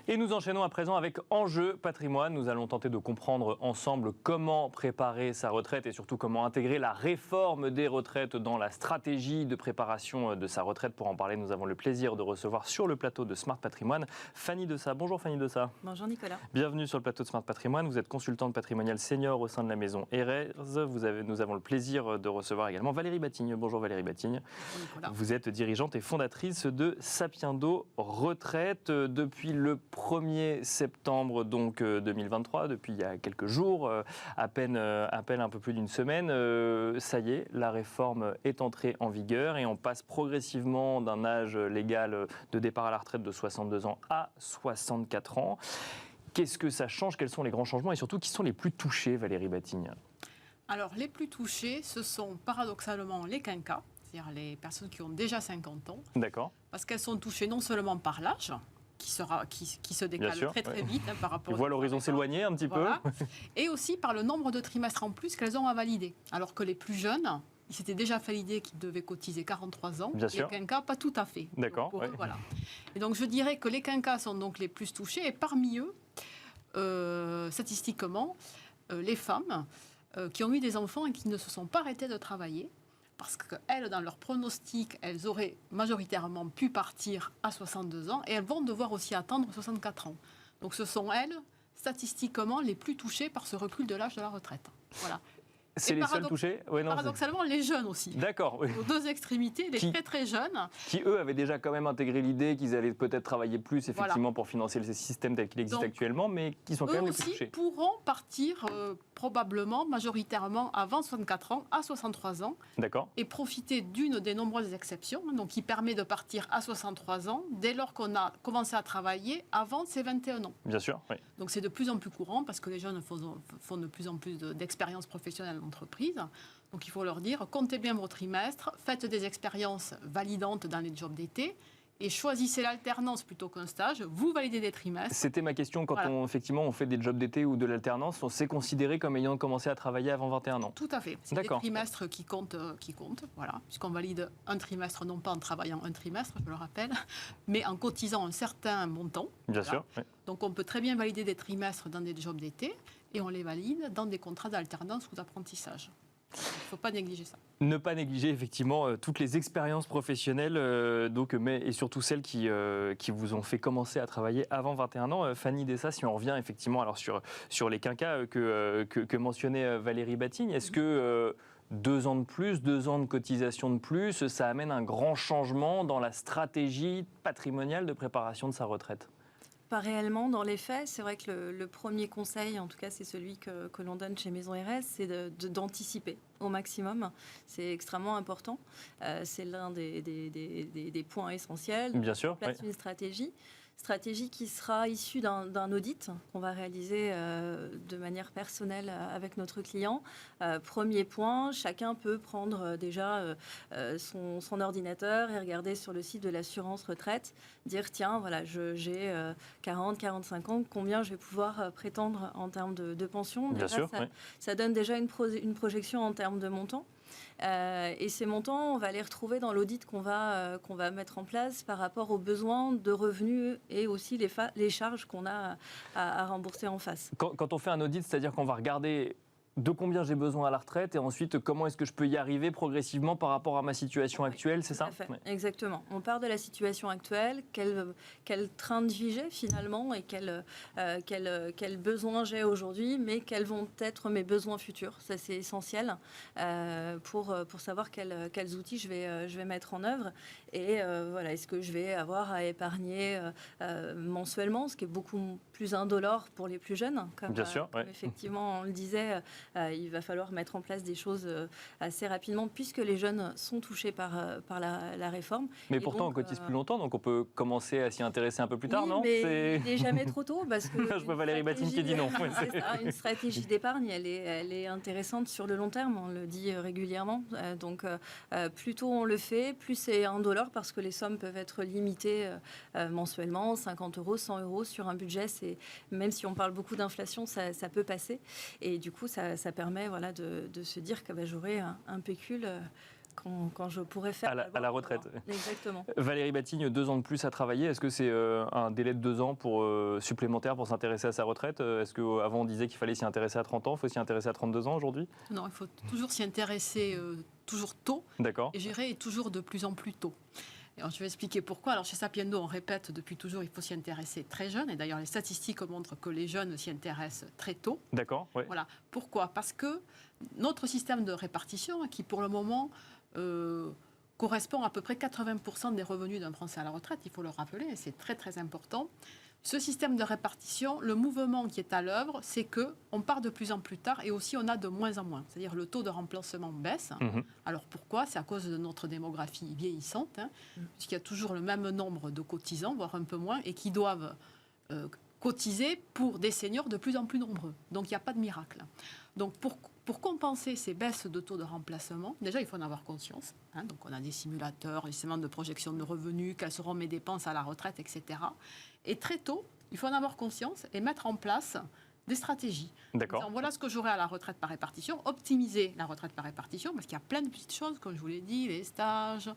Et nous enchaînons à présent avec Enjeu Patrimoine. Nous allons tenter de comprendre ensemble comment préparer sa retraite et surtout comment intégrer la réforme des retraites dans la stratégie de préparation de sa retraite. Pour en parler, nous avons le plaisir de recevoir sur le plateau de Smart Patrimoine Fanny Dessat. Bonjour Fanny Dessat. Bonjour Nicolas. Bienvenue sur le plateau de Smart Patrimoine. Vous êtes consultante patrimoniale senior au sein de la maison Erez. Nous avons le plaisir de recevoir également Valérie Batigne. Bonjour Valérie Batigne. Bonjour Nicolas. Vous êtes dirigeante et fondatrice de Sapiendo Retraite. Depuis le 1er septembre 2023, depuis il y a quelques jours, à peine un peu plus d'une semaine, ça y est, la réforme est entrée en vigueur et on passe progressivement d'un âge légal de départ à la retraite de 62 ans à 64 ans. Qu'est-ce que ça change? Quels sont les grands changements et surtout qui sont les plus touchés, Valérie Batigne? Alors les plus touchés, ce sont paradoxalement les quinquas, c'est-à-dire les personnes qui ont déjà 50 ans. D'accord. Parce qu'elles sont touchées non seulement par l'âge, qui se décale très vite par rapport. On voit l'horizon s'éloigner un petit peu. Et aussi par le nombre de trimestres en plus qu'elles ont à valider. Alors que les plus jeunes, ils s'étaient déjà validés qu'ils devaient cotiser 43 ans. Bien sûr. Les quinquas, pas tout à fait. D'accord. Donc, eux, voilà. Et donc je dirais que les quinquas sont donc les plus touchés. Et parmi eux, statistiquement, les femmes qui ont eu des enfants et qui ne se sont pas arrêtées de travailler. Parce qu'elles, dans leur pronostic, elles auraient majoritairement pu partir à 62 ans et elles vont devoir aussi attendre 64 ans. Donc ce sont elles, statistiquement, les plus touchées par ce recul de l'âge de la retraite. Voilà. C'est les seuls touchés? Paradoxalement, les jeunes aussi. D'accord. Oui. Aux deux extrémités, les très très jeunes. Qui, eux, avaient déjà quand même intégré l'idée qu'ils allaient peut-être travailler plus, effectivement, pour financer le système tel qu'il existe actuellement, mais qui sont quand même les plus touchés. Eux aussi pourront partir probablement, majoritairement, avant 64 ans, à 63 ans. D'accord. Et profiter d'une des nombreuses exceptions, donc qui permet de partir à 63 ans, dès lors qu'on a commencé à travailler avant ses 21 ans. Bien sûr, oui. Donc c'est de plus en plus courant, parce que les jeunes font de plus en plus d'expériences professionnelles d'entreprise. Donc il faut leur dire, comptez bien vos trimestres, faites des expériences validantes dans les jobs d'été, et choisissez l'alternance plutôt qu'un stage, vous validez des trimestres. C'était ma question, quand on fait des jobs d'été ou de l'alternance, on s'est considéré comme ayant commencé à travailler avant 21 ans. Tout à fait. C'est des trimestres qui comptent, voilà, puisqu'on valide un trimestre, non pas en travaillant un trimestre, je le rappelle, mais en cotisant un certain montant. Bien sûr. Oui. Donc on peut très bien valider des trimestres dans des jobs d'été, et on les valide dans des contrats d'alternance ou d'apprentissage. Il ne faut pas négliger ça. Ne pas négliger effectivement toutes les expériences professionnelles et surtout celles qui vous ont fait commencer à travailler avant 21 ans. Fanny Dessat, si on revient effectivement alors sur les quinquas que mentionnait Valérie Batigne, est-ce que 2 ans de plus, 2 ans de cotisation de plus, ça amène un grand changement dans la stratégie patrimoniale de préparation de sa retraite? Pas réellement dans les faits. C'est vrai que le premier conseil, en tout cas c'est celui que l'on donne chez Maison Erez, c'est d'anticiper au maximum. C'est extrêmement important. C'est l'un des points essentiels. Bien sûr. Place une stratégie qui sera issue d'un audit qu'on va réaliser de manière personnelle avec notre client. Premier point, chacun peut prendre déjà son ordinateur et regarder sur le site de l'assurance retraite, dire tiens, voilà, j'ai 40, 45 ans, combien je vais pouvoir prétendre en termes de pension. Bien sûr, ça donne déjà une projection en termes de montant. Et ces montants, on va les retrouver dans l'audit qu'on va mettre en place par rapport aux besoins de revenus et aussi les charges qu'on a à rembourser en face. Quand on fait un audit, c'est-à-dire qu'on va regarder de combien j'ai besoin à la retraite et ensuite comment est-ce que je peux y arriver progressivement par rapport à ma situation actuelle, c'est ça? Exactement. On part de la situation actuelle, quel train de vie j'ai finalement et quels besoins j'ai aujourd'hui, mais quels vont être mes besoins futurs. Ça, c'est essentiel pour savoir quels outils je vais mettre en œuvre. Et voilà, est-ce que je vais avoir à épargner mensuellement, ce qui est beaucoup plus indolore pour les plus jeunes, comme effectivement on le disait. Il va falloir mettre en place des choses assez rapidement puisque les jeunes sont touchés par la réforme. Mais pourtant, on cotise plus longtemps, donc on peut commencer à s'y intéresser un peu plus tard, non? Mais il n'est jamais trop tôt. Parce que je vois Valérie Batigne qui dit non. C'est ça, une stratégie d'épargne, elle est intéressante sur le long terme, on le dit régulièrement. Donc, plus tôt on le fait, plus c'est indolore parce que les sommes peuvent être limitées mensuellement, 50 €, 100 € sur un budget. Même si on parle beaucoup d'inflation, ça peut passer. Et du coup, ça permet de se dire que j'aurai un pécule quand je pourrais faire à la retraite. Exactement. Valérie Batigne, 2 ans de plus à travailler. Est-ce que c'est un délai de 2 ans supplémentaire pour s'intéresser à sa retraite? Est-ce qu'avant on disait qu'il fallait s'y intéresser à 30 ans, il faut s'y intéresser à 32 ans aujourd'hui? Non, il faut toujours s'y intéresser toujours tôt. D'accord. Et j'irai toujours de plus en plus tôt. Alors, je vais expliquer pourquoi. Alors, chez Sapiendo, on répète depuis toujours, il faut s'y intéresser très jeune. Et d'ailleurs, les statistiques montrent que les jeunes s'y intéressent très tôt. D'accord, ouais. Voilà. Pourquoi? Parce que notre système de répartition, qui pour le moment correspond à peu près 80% des revenus d'un Français à la retraite, il faut le rappeler, et c'est très très important. Ce système de répartition, le mouvement qui est à l'œuvre, c'est qu'on part de plus en plus tard et aussi on a de moins en moins. C'est-à-dire le taux de remplacement baisse. Alors pourquoi? C'est à cause de notre démographie vieillissante, puisqu'il y a toujours le même nombre de cotisants, voire un peu moins, et qui doivent cotiser pour des seniors de plus en plus nombreux. Donc il n'y a pas de miracle. Donc pour compenser ces baisses de taux de remplacement, déjà il faut en avoir conscience. Donc on a des simulateurs, des schémas de projection de revenus, quelles seront mes dépenses à la retraite, etc. Et très tôt, il faut en avoir conscience et mettre en place des stratégies. D'accord. Voilà ce que j'aurai à la retraite par répartition, optimiser la retraite par répartition, parce qu'il y a plein de petites choses, comme je vous l'ai dit, les stages,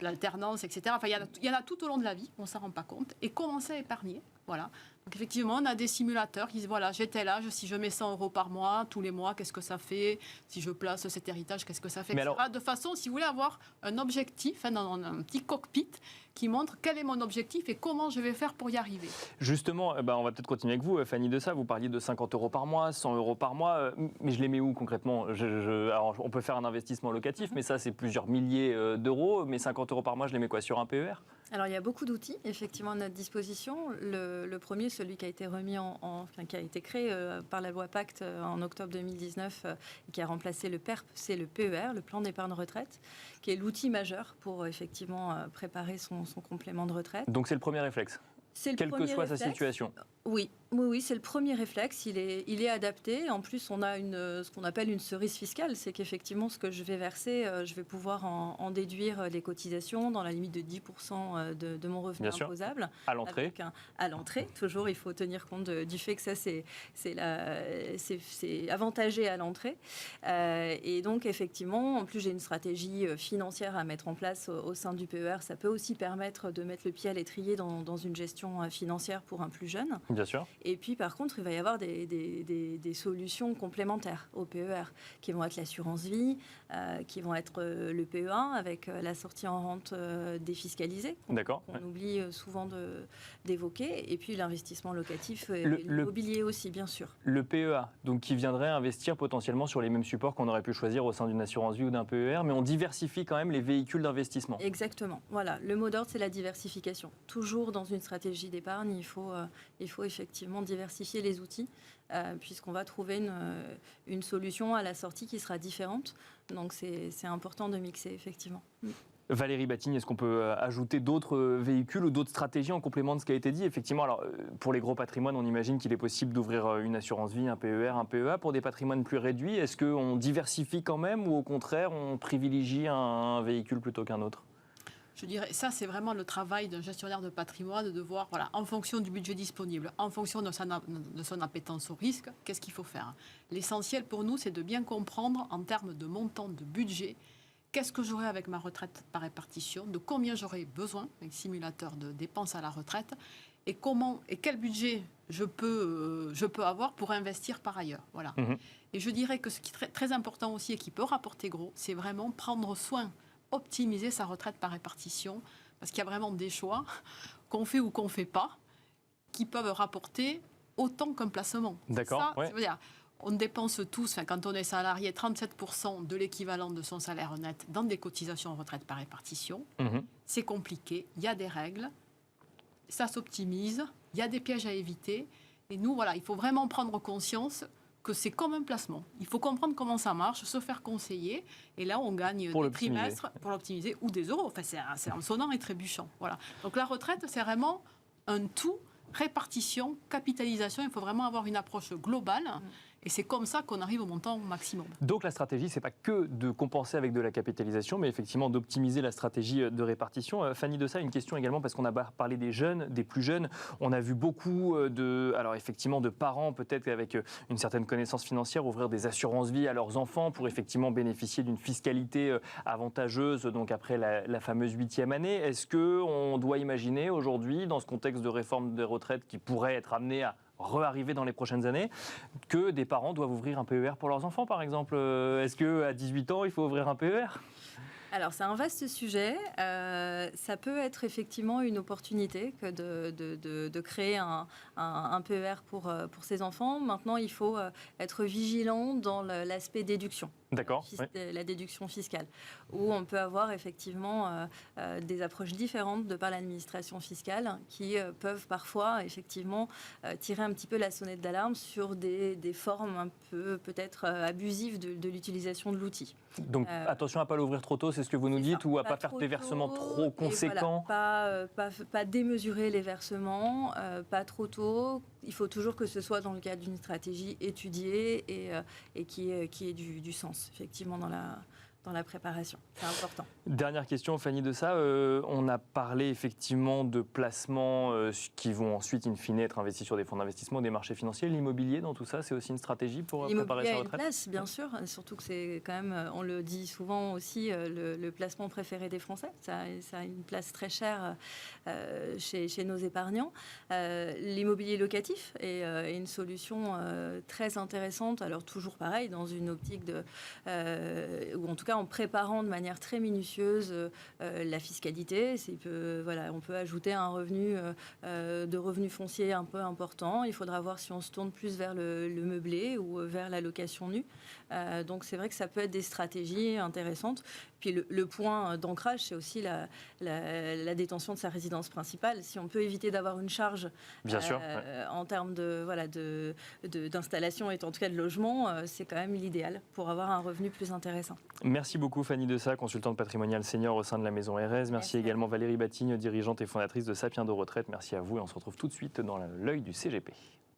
l'alternance, etc. Enfin, il y en a tout au long de la vie, on ne s'en rend pas compte, et commencer à épargner. Voilà. Donc effectivement, on a des simulateurs qui disent, voilà, j'ai tel âge, si je mets 100 euros par mois, tous les mois, qu'est-ce que ça fait? Si je place cet héritage, qu'est-ce que ça fait? Mais etc. De façon, si vous voulez avoir un objectif, dans un petit cockpit, qui montre quel est mon objectif et comment je vais faire pour y arriver. Justement, on va peut-être continuer avec vous, Fanny Dessat. Vous parliez de 50 euros par mois, 100 euros par mois, mais je les mets où concrètement? Alors, on peut faire un investissement locatif, mais ça, c'est plusieurs milliers d'euros. Mais 50 euros par mois, je les mets quoi, sur un PER? Alors, il y a beaucoup d'outils, effectivement, à notre disposition. Le premier, celui qui a été remis qui a été créé par la loi Pacte en octobre 2019, qui a remplacé le PERP, c'est le PER, le plan d'épargne retraite, qui est l'outil majeur pour effectivement préparer son complément de retraite. Donc, c'est le premier réflexe, quelle que soit sa situation. Oui, c'est le premier réflexe. Il est adapté. En plus, on a ce qu'on appelle une cerise fiscale. C'est qu'effectivement, ce que je vais verser, je vais pouvoir en déduire les cotisations dans la limite de 10% de mon revenu imposable. À l'entrée. À l'entrée, toujours, il faut tenir compte du fait que ça, c'est avantagé à l'entrée. Et donc, effectivement, en plus, j'ai une stratégie financière à mettre en place au sein du PER. Ça peut aussi permettre de mettre le pied à l'étrier dans une gestion financière pour un plus jeune. Bien sûr. Et puis, par contre, il va y avoir des solutions complémentaires au PER, qui vont être l'assurance vie, qui vont être le PE1 avec la sortie en rente défiscalisée, qu'on oublie souvent d'évoquer, et puis l'investissement locatif et l'immobilier aussi, bien sûr. Le PEA, donc qui viendrait investir potentiellement sur les mêmes supports qu'on aurait pu choisir au sein d'une assurance vie ou d'un PER, mais on diversifie quand même les véhicules d'investissement. Exactement. Voilà, le mot d'ordre, c'est la diversification. Toujours dans une stratégie d'épargne, il faut effectivement diversifier les outils, puisqu'on va trouver une solution à la sortie qui sera différente. Donc c'est important de mixer, effectivement. Valérie Batigne, est-ce qu'on peut ajouter d'autres véhicules ou d'autres stratégies en complément de ce qui a été dit? Effectivement, alors, pour les gros patrimoines, on imagine qu'il est possible d'ouvrir une assurance vie, un PER, un PEA. Pour des patrimoines plus réduits, est-ce qu'on diversifie quand même ou au contraire, on privilégie un véhicule plutôt qu'un autre? Je dirais, ça, c'est vraiment le travail d'un gestionnaire de patrimoine, de voir, voilà, en fonction du budget disponible, en fonction de son appétence au risque, qu'est-ce qu'il faut faire. L'essentiel pour nous, c'est de bien comprendre, en termes de montant de budget, qu'est-ce que j'aurai avec ma retraite par répartition, de combien j'aurai besoin, avec simulateur de dépenses à la retraite, et quel budget je peux avoir pour investir par ailleurs. Voilà. Et je dirais que ce qui est très, très important aussi et qui peut rapporter gros, c'est vraiment prendre soin, optimiser sa retraite par répartition, parce qu'il y a vraiment des choix qu'on fait ou qu'on ne fait pas, qui peuvent rapporter autant qu'un placement. D'accord. Ça veut dire, on dépense tous, quand on est salarié, 37% de l'équivalent de son salaire net dans des cotisations retraite par répartition. C'est compliqué, il y a des règles, ça s'optimise, il y a des pièges à éviter. Et nous, voilà, il faut vraiment prendre conscience que c'est comme un placement. Il faut comprendre comment ça marche, se faire conseiller, et là on gagne des trimestres pour l'optimiser, ou des euros. Enfin, c'est en sonnant et trébuchant. Voilà. Donc la retraite, c'est vraiment un tout, répartition, capitalisation. Il faut vraiment avoir une approche globale. Et c'est comme ça qu'on arrive au montant maximum. Donc la stratégie, c'est pas que de compenser avec de la capitalisation, mais effectivement d'optimiser la stratégie de répartition. Fanny Dessat, une question également, parce qu'on a parlé des jeunes, des plus jeunes. On a vu beaucoup alors effectivement, de parents, peut-être avec une certaine connaissance financière, ouvrir des assurances vie à leurs enfants pour effectivement bénéficier d'une fiscalité avantageuse, donc après la fameuse 8e année. Est-ce qu'on doit imaginer aujourd'hui, dans ce contexte de réforme des retraites qui pourrait être amené à re-arriver dans les prochaines années, que des parents doivent ouvrir un PER pour leurs enfants, par exemple? Est-ce qu'à 18 ans, il faut ouvrir un PER? Alors, c'est un vaste sujet. Ça peut être effectivement une opportunité que de créer un PER pour ses enfants. Maintenant, il faut être vigilant dans l'aspect déduction. D'accord. La déduction fiscale, où on peut avoir effectivement des approches différentes de par l'administration fiscale qui peuvent parfois effectivement tirer un petit peu la sonnette d'alarme sur des formes un peu peut-être abusives de l'utilisation de l'outil. Donc attention à ne pas l'ouvrir trop tôt, c'est ce que vous nous dites, ou à ne pas faire des versements trop conséquents. Voilà, pas démesurer les versements, pas trop tôt. Il faut toujours que ce soit dans le cadre d'une stratégie étudiée et qui ait du sens, effectivement, dans la préparation. C'est important. Dernière question, Fanny Dessat. On a parlé effectivement de placements qui vont ensuite, in fine, être investis sur des fonds d'investissement, des marchés financiers. L'immobilier, dans tout ça, c'est aussi une stratégie pour préparer sa retraite? L'immobilier a une place, bien sûr. Surtout que c'est quand même, on le dit souvent aussi, le placement préféré des Français. Ça a une place très chère chez nos épargnants. L'immobilier locatif est une solution très intéressante. Alors toujours pareil, dans une optique ou en tout cas en préparant de manière très minutieuse la fiscalité. On peut ajouter un revenu de revenus fonciers un peu important. Il faudra voir si on se tourne plus vers le meublé ou vers la location nue. Donc c'est vrai que ça peut être des stratégies intéressantes. Puis le point d'ancrage, c'est aussi la détention de sa résidence principale. Si on peut éviter d'avoir une charge Bien sûr, en termes d'installation et en tout cas de logement, c'est quand même l'idéal pour avoir un revenu plus intéressant. Merci beaucoup Fanny Dessat, consultante patrimoniale senior au sein de la Maison RS. Merci également Valérie Batigne, dirigeante et fondatrice de Sapiendo Retraite. Merci à vous et on se retrouve tout de suite dans l'œil du CGP.